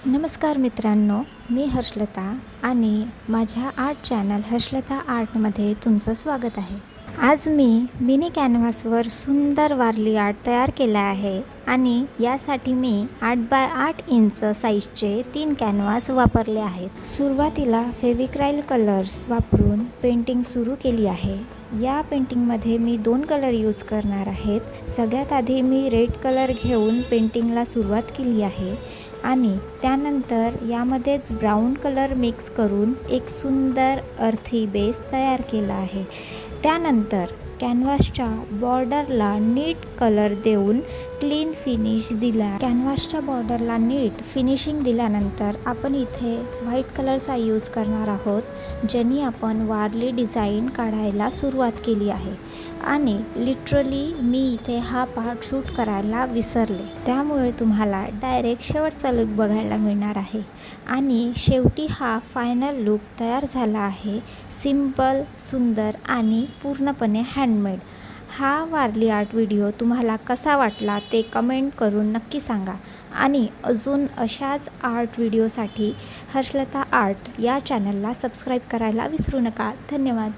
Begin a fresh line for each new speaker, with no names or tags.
नमस्कार मित्रांनो, मी हर्षलता आणि माझ्या आर्ट चॅनल हर्षलता आर्टमध्ये तुमचं स्वागत आहे। आज मी मिनी कॅनव्हासवर सुंदर वारली आर्ट तयार केला आहे आणि यासाठी मी 8 बाय 8 इंच साईजचे 3 कॅनव्हास वापरले आहेत। सुरुवातीला फेविक्राईल कलर्स वापरून पेंटिंग सुरू केली आहे। या पेंटिंगमध्ये मी 2 कलर यूज करणार आहेत। सगळ्यात आधी मी रेड कलर घेऊन पेंटिंगला सुरुवात केली आहे आणि त्यानंतर यामध्येच ब्राऊन कलर मिक्स करून एक सुंदर अर्थी बेस तयार केला आहे। त्यानंतर कॅनव्हासच्या बॉर्डरला नीट कलर देऊन क्लीन फिनिश दिला। कॅनव्हासच्या बॉर्डरला नीट फिनिशिंग दिल्यानंतर आपण इथे व्हाईट कलरचा यूज करणार आहोत, ज्याने आपण वारली डिझाईन काढायला सुरुवात केली आहे आणि लिटरली मी इथे हा पार्ट शूट करायला विसरले, त्यामुळे तुम्हाला डायरेक्ट शेवटचा लुक बघायला मिळणार आहे। आणि शेवटी हा फायनल लुक तयार झाला आहे। सिंपल, सुंदर आणि पूर्णपणे हँडमेड। हा वारली आर्ट व्हिडिओ तुम्हाला कसा वाटला ते कमेंट करून नक्की सांगा आणि अजून अशाच आर्ट व्हिडिओसाठी हर्षलता आर्ट या चॅनलला सबस्क्राईब करायला विसरू नका। धन्यवाद।